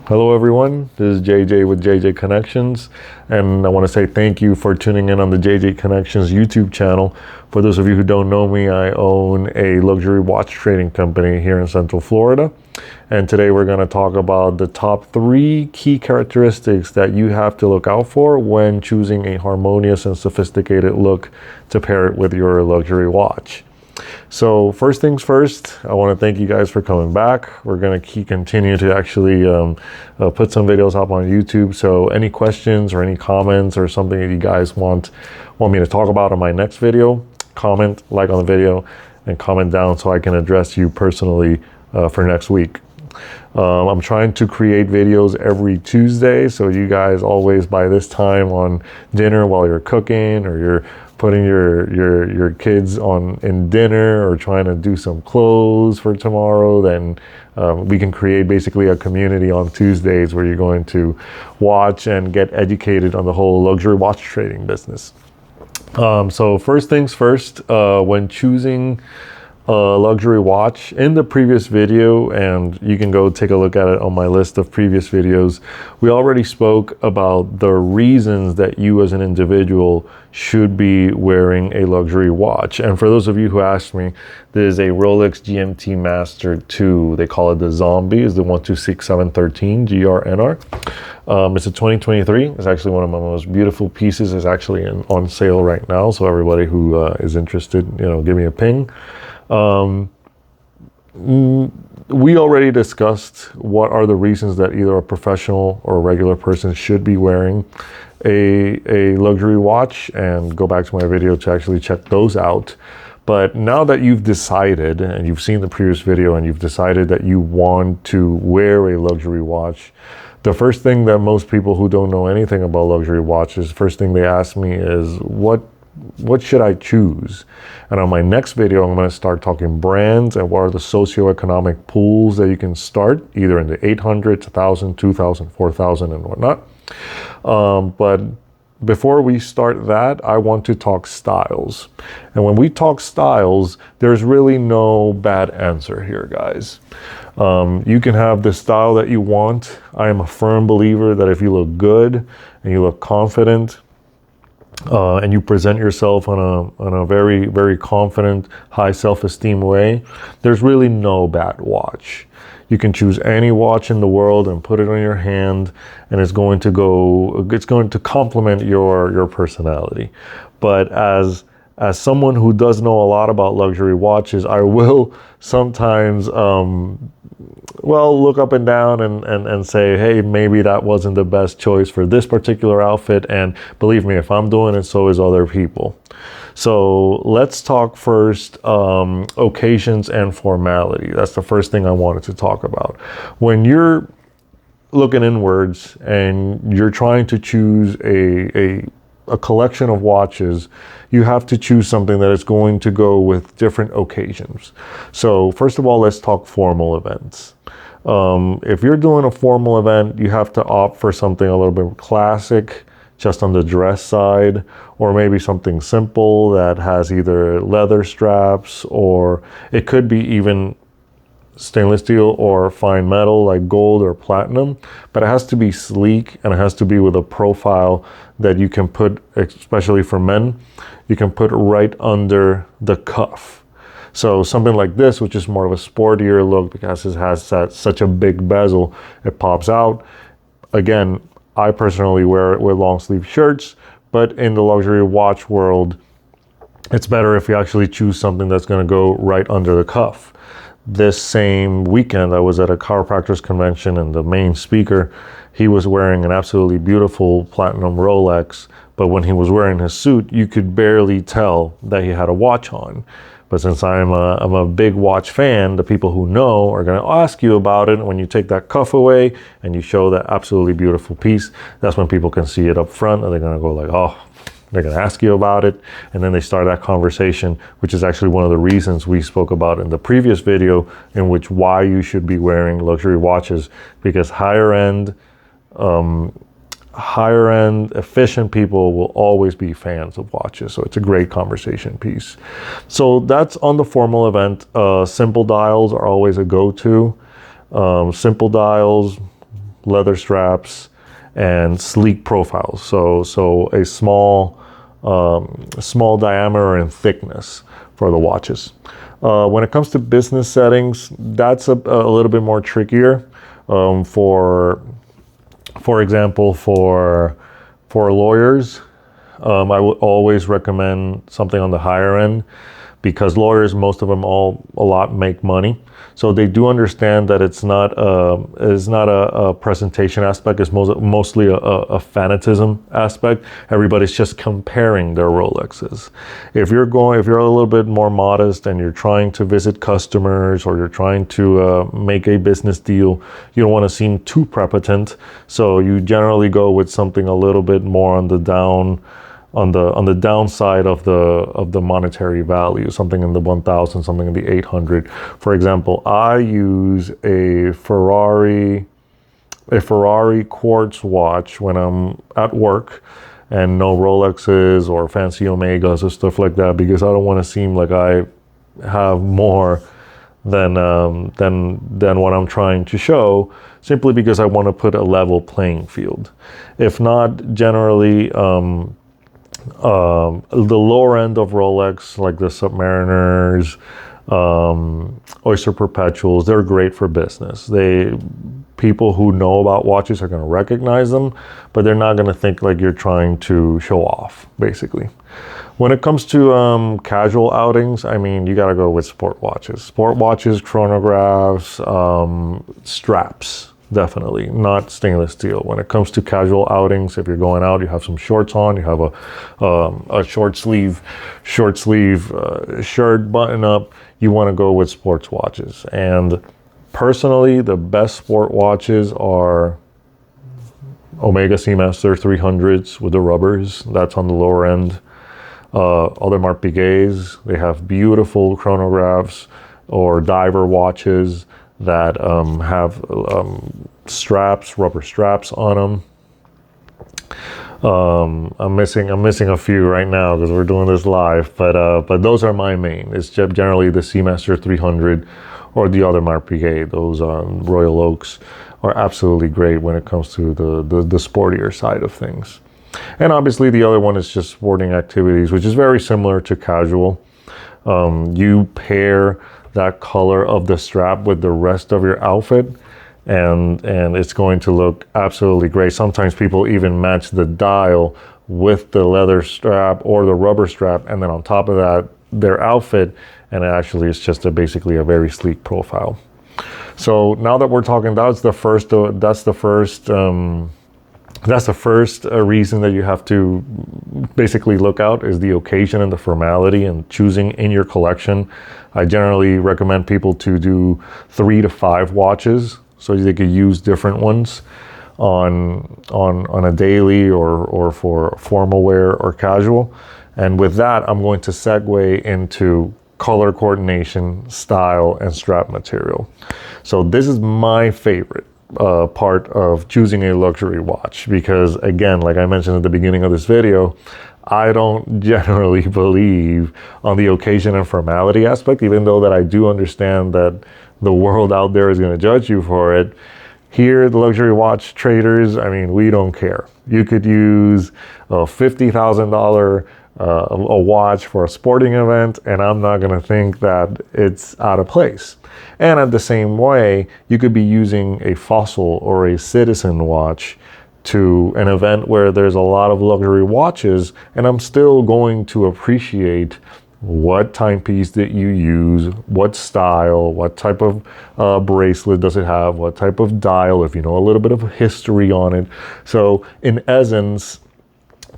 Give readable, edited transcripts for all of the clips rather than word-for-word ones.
Hello everyone, this is JJ with JJ Connections, and I want to say thank you for tuning in on the JJ Connections YouTube channel. For those of you who don't know me, I own a luxury watch trading company here in Central Florida, and today we're going to talk about the top 3 key characteristics that you have to look out for when choosing a harmonious and sophisticated look to pair it with your luxury watch. So first things first, I want to thank you guys for coming back. We're going to continue to actually put some videos up on YouTube. So any questions or any comments or something that you guys want me to talk about in my next video, comment, like on the video, and comment down so I can address you personally for next week. I'm trying to create videos every Tuesday, so you guys always by this time on dinner while you're cooking, or you're putting your kids in dinner, or trying to do some clothes for tomorrow, then we can create basically a community on Tuesdays where you're going to watch and get educated on the whole luxury watch trading business. So first things first, when choosing a luxury watch, in the previous video, and you can go take a look at it on my list of previous videos, we already spoke about the reasons that you as an individual should be wearing a luxury watch. And for those of you who asked me, this is a Rolex GMT Master 2. They call it the Zombie. It's the 126713 GRNR. It's a 2023. It's actually one of my most beautiful pieces. It's actually on sale right now. So everybody who is interested, give me a ping. We already discussed what are the reasons that either a professional or a regular person should be wearing a luxury watch, and go back to my video to actually check those out. But now that you've decided, and you've seen the previous video, and you've decided that you want to wear a luxury watch, the first thing that most people who don't know anything about luxury watches, first thing they ask me is, what should I choose? And on my next video, I'm going to start talking brands and what are the socioeconomic pools that you can start, either in the 800, 1,000, 2,000, 4,000, and whatnot. But before we start that, I want to talk styles. And when we talk styles, there's really no bad answer here, guys. You can have the style that you want. I am a firm believer that if you look good and you look confident, and you present yourself on a very, very confident, high self-esteem way, there's really no bad watch. You can choose any watch in the world and put it on your hand, and it's going to complement your personality. But as someone who does know a lot about luxury watches, I will sometimes look up and down and say, hey, maybe that wasn't the best choice for this particular outfit. And believe me, if I'm doing it, so is other people. So let's talk first occasions and formality. That's the first thing I wanted to talk about. When you're looking inwards and you're trying to choose a collection of watches, you have to choose something that is going to go with different occasions. So first of all, let's talk formal events. If you're doing a formal event, you have to opt for something a little bit classic, just on the dress side, or maybe something simple that has either leather straps, or it could be even stainless steel or fine metal like gold or platinum, but it has to be sleek, and it has to be with a profile that you can put, especially for men, you can put right under the cuff. So something like this, which is more of a sportier look because it has such a big bezel, it pops out. Again, I personally wear it with long sleeve shirts, but in the luxury watch world, it's better if you actually choose something that's going to go right under the cuff. This same weekend, I was at a chiropractor's convention, and the main speaker, he was wearing an absolutely beautiful platinum Rolex, but when he was wearing his suit, you could barely tell that he had a watch on. But since I'm a big watch fan, the people who know are going to ask you about it. When you take that cuff away and you show that absolutely beautiful piece, that's when people can see it up front, and they're going to go like, oh, they're going to ask you about it. And then they start that conversation, which is actually one of the reasons we spoke about in the previous video, in which why you should be wearing luxury watches, because higher end, efficient people will always be fans of watches. So it's a great conversation piece. So that's on the formal event. Simple dials are always a go-to. Simple dials, leather straps, and sleek profiles. So a small diameter and thickness for the watches. When it comes to business settings, that's a little bit more trickier. For example, for lawyers, I would always recommend something on the higher end, because lawyers, most of them a lot make money. So they do understand that it's not a presentation aspect. It's mostly a fanatism aspect. Everybody's just comparing their Rolexes. If you're a little bit more modest and you're trying to visit customers, or you're trying to make a business deal, you don't want to seem too prepotent. So you generally go with something a little bit more on the downside of the monetary value, something in the 1,000, something in the 800. For example, I use a Ferrari quartz watch when I'm at work, and no Rolexes or fancy Omegas or stuff like that, because I don't want to seem like I have more than what I'm trying to show, simply because I want to put a level playing field. If not, generally, the lower end of Rolex, like the Submariners, Oyster Perpetuals, they're great for business. People who know about watches are going to recognize them, but they're not going to think like you're trying to show off, basically. When it comes to casual outings, I mean, you got to go with sport watches, chronographs, straps. Definitely not stainless steel. When it comes to casual outings, if you're going out, you have some shorts on, you have a short sleeve shirt button up, you want to go with sports watches. And personally, the best sport watches are Omega Seamaster 300s with the rubbers. That's on the lower end. Audemars Piguets, they have beautiful chronographs or diver watches that have rubber straps on them. I'm missing a few right now because we're doing this live, but those are my main. It's generally the Seamaster 300 or the Audemars Piguet. Those Royal Oaks are absolutely great when it comes to the sportier side of things. And obviously the other one is just sporting activities, which is very similar to casual. You pair that color of the strap with the rest of your outfit, and it's going to look absolutely great. Sometimes people even match the dial with the leather strap or the rubber strap, and then on top of that, their outfit, and it actually is just basically a very sleek profile. So now that we're talking, that's the first reason that you have to basically look out, is the occasion and the formality and choosing in your collection. I generally recommend people to do 3 to 5 watches so they could use different ones on a daily or for formal wear or casual. And with that, I'm going to segue into color coordination, style, and strap material. So this is my favorite part of choosing a luxury watch, because again, like I mentioned at the beginning of this video, I don't generally believe on the occasion and formality aspect, even though that I do understand that the world out there is going to judge you for it. Here, the luxury watch traders, I mean, we don't care. You could use a $50,000 a watch for a sporting event, and I'm not going to think that it's out of place. And at the same way, you could be using a Fossil or a Citizen watch to an event where there's a lot of luxury watches, and I'm still going to appreciate what timepiece that you use, what style, what type of bracelet does it have, what type of dial, if you know a little bit of history on it. So in essence,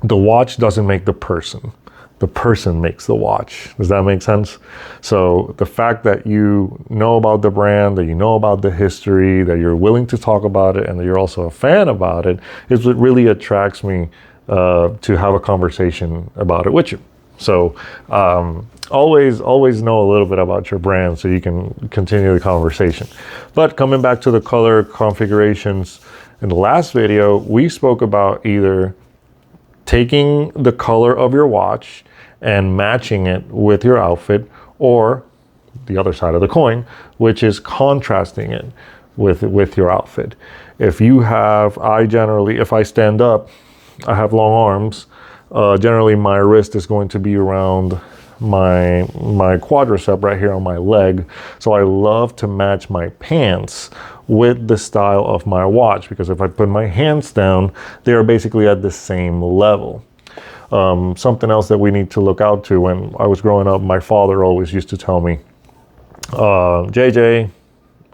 the watch doesn't make the person. The person makes the watch. Does that make sense? So the fact that you know about the brand, that you know about the history, that you're willing to talk about it, and that you're also a fan about it, is what really attracts me to have a conversation about it with you. So always know a little bit about your brand so you can continue the conversation. But coming back to the color configurations, in the last video, we spoke about either taking the color of your watch and matching it with your outfit, or the other side of the coin, which is contrasting it. with your outfit. If you have, if I stand up, I have long arms. Generally, my wrist is going to be around my quadricep right here on my leg. So I love to match my pants with the style of my watch, because if I put my hands down, they are basically at the same level. Something else that we need to look out to: when I was growing up, my father always used to tell me, JJ,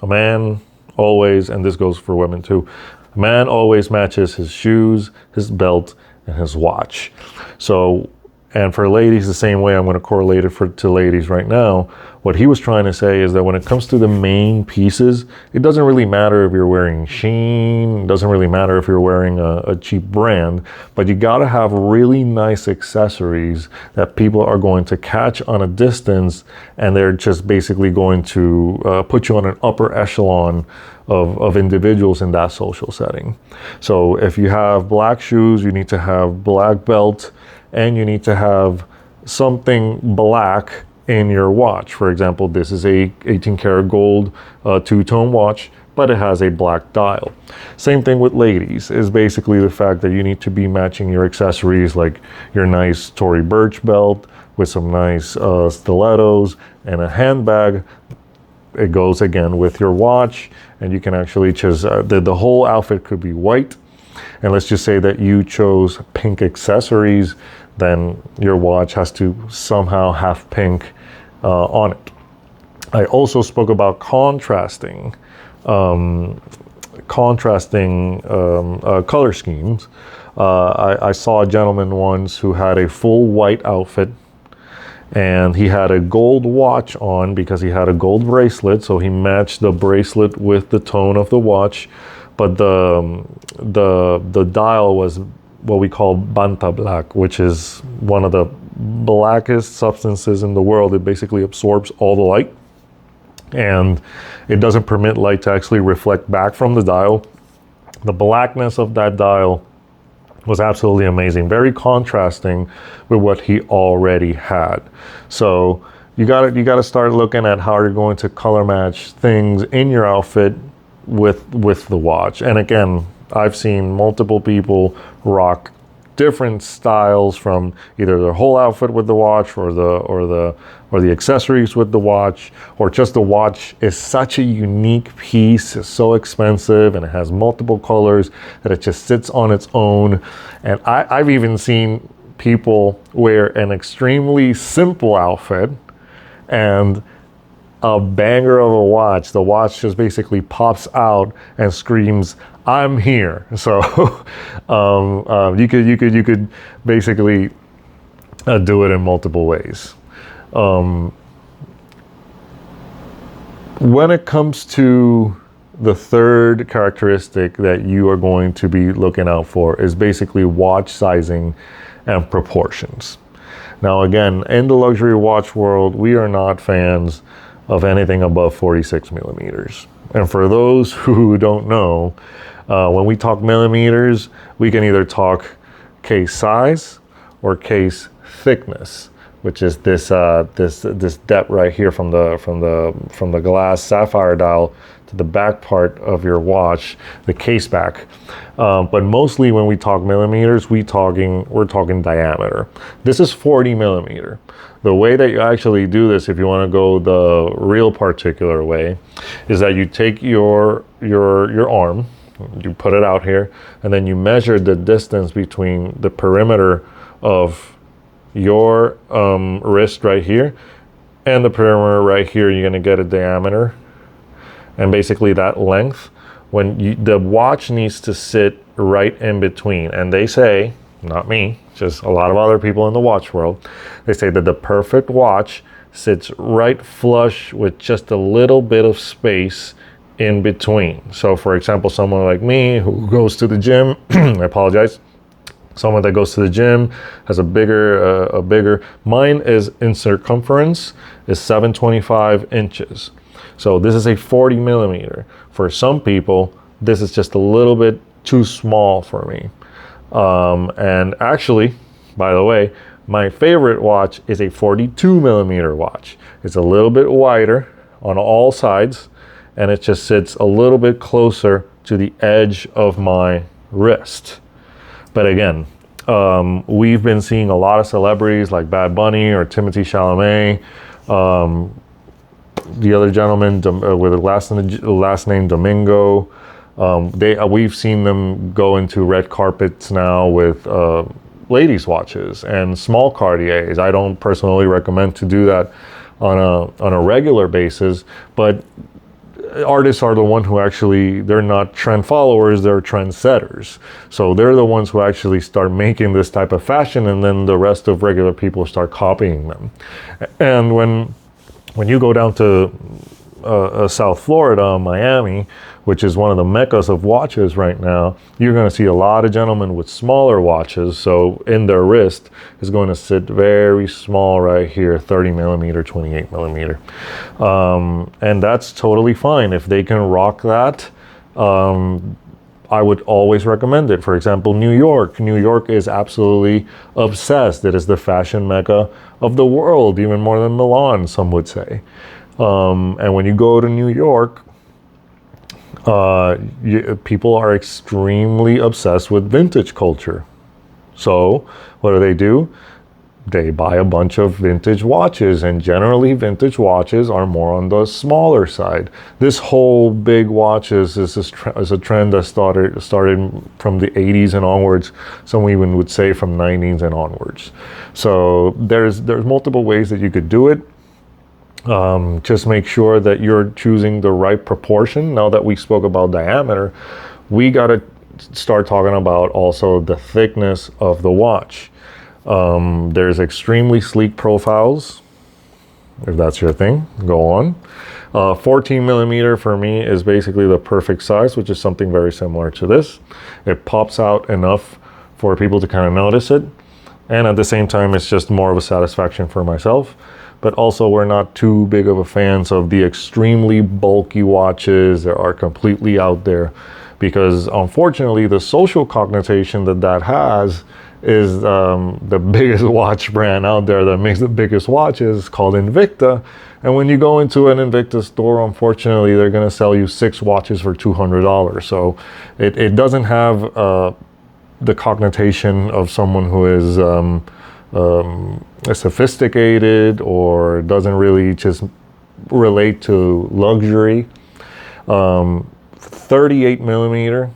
a man always, and this goes for women too, a man always matches his shoes, his belt, and his watch. So, and for ladies, the same way. I'm going to correlate it to ladies right now. What he was trying to say is that when it comes to the main pieces, it doesn't really matter if you're wearing Shein, it doesn't really matter if you're wearing a cheap brand, but you got to have really nice accessories that people are going to catch on a distance, and they're just basically going to put you on an upper echelon of individuals in that social setting. So if you have black shoes, you need to have black belt, and you need to have something black in your watch. For example, this is a 18 karat gold two-tone watch, but it has a black dial. Same thing with ladies, is basically the fact that you need to be matching your accessories, like your nice Tory Burch belt with some nice stilettos and a handbag. It goes again with your watch, and you can actually choose, the whole outfit could be white. And let's just say that you chose pink accessories, then your watch has to somehow have pink on it. I also spoke about contrasting color schemes. I saw a gentleman once who had a full white outfit, and he had a gold watch on because he had a gold bracelet, so he matched the bracelet with the tone of the watch. But the dial was what we call banta black, which is one of the blackest substances in the world. It basically absorbs all the light, and it doesn't permit light to actually reflect back from the dial. The blackness of that dial was absolutely amazing, very contrasting with what he already had. So you gotta start looking at how you're going to color match things in your outfit with the watch. And again, I've seen multiple people rock different styles, from either their whole outfit with the watch, or the accessories with the watch, or just the watch is such a unique piece, it's so expensive, and it has multiple colors that it just sits on its own. And I've even seen people wear an extremely simple outfit and a banger of a watch. The watch just basically pops out and screams, "I'm here." So you could basically do it in multiple ways. When it comes to the third characteristic that you are going to be looking out for, is basically watch sizing and proportions. Now again, in the luxury watch world, we are not fans of anything above 46 millimeters. And for those who don't know, when we talk millimeters, we can either talk case size or case thickness, which is this depth right here from the glass sapphire dial to the back part of your watch, the case back. But mostly when we talk millimeters, we're talking diameter. This is 40 millimeter. The way that you actually do this, if you want to go the real particular way, is that you take your arm, you put it out here, and then you measure the distance between the perimeter of your wrist right here and the perimeter right here. You're going to get a diameter, and basically that length, the watch needs to sit right in between. And they say, not me, just a lot of other people in the watch world, they say that the perfect watch sits right flush with just a little bit of space in between. So for example, someone like me who goes to the gym, I apologize, someone that goes to the gym has a bigger, mine is in circumference is 725 inches. So this is a 40 millimeter. For some people, this is just a little bit too small for me. And actually, by the way, my favorite watch is a 42 millimeter watch. It's a little bit wider on all sides, and it just sits a little bit closer to the edge of my wrist. But again, we've been seeing a lot of celebrities like Bad Bunny or Timothée Chalamet, the other gentleman with the last name Domingo. We've seen them go into red carpets now with ladies' watches and small Cartiers. I don't personally recommend to do that on a regular basis, but artists are the one who actually, they're not trend followers, they're trend setters. So they're the ones who actually start making this type of fashion, and then the rest of regular people start copying them. And when you go down to South Florida, Miami, which is one of the meccas of watches right now, you're going to see a lot of gentlemen with smaller watches. So in their wrist is going to sit very small right here, 30 millimeter, 28 millimeter. And that's totally fine. If they can rock that, I would always recommend it. For example, New York. New York is absolutely obsessed. It is the fashion mecca of the world, even more than Milan, some would say. And when you go to New York, people are extremely obsessed with vintage culture. So what do? They buy a bunch of vintage watches, and generally vintage watches are more on the smaller side. This whole big watches is a trend that started from the 80s and onwards. Some even would say from 90s and onwards. So there's multiple ways that you could do it. Just make sure that you're choosing the right proportion. Now that we spoke about diameter, we got to start talking about also the thickness of the watch. There's extremely sleek profiles. If that's your thing, go on. 14 millimeter for me is basically the perfect size, which is something very similar to this. It pops out enough for people to kind of notice it. And at the same time, it's just more of a satisfaction for myself. But also, we're not too big of a fans of the extremely bulky watches that are completely out there, because unfortunately the social connotation that has is the biggest watch brand out there that makes the biggest watches, called Invicta. And when you go into an Invicta store, unfortunately they're going to sell you 6 watches for $200. So it doesn't have the connotation of someone who is sophisticated or doesn't really just relate to luxury. 38 millimeter.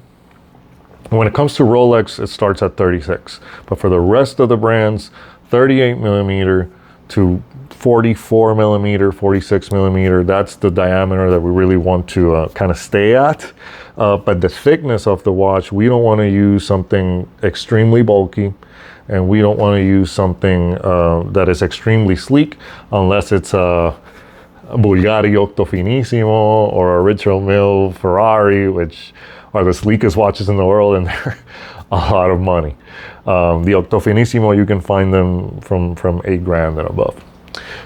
When it comes to Rolex, it starts at 36. But for the rest of the brands, 38 millimeter to 44 millimeter, 46 millimeter, that's the diameter that we really want to kind of stay at. But the thickness of the watch, we don't want to use something extremely bulky, and we don't want to use something that is extremely sleek, unless it's a Bulgari Octo Finissimo or a Richard Mille Ferrari, which are the sleekest watches in the world, and they're a lot of money. The Octo Finissimo, you can find them from $8,000 and above.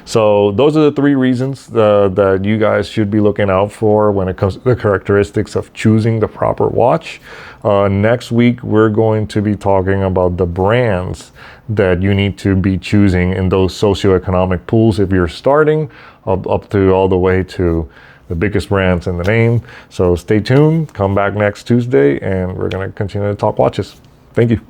So those are the 3 reasons that you guys should be looking out for when it comes to the characteristics of choosing the proper watch. Next week, we're going to be talking about the brands that you need to be choosing in those socioeconomic pools if you're starting, up to all the way to the biggest brands in the name. So stay tuned, come back next Tuesday, and we're going to continue to talk watches. Thank you.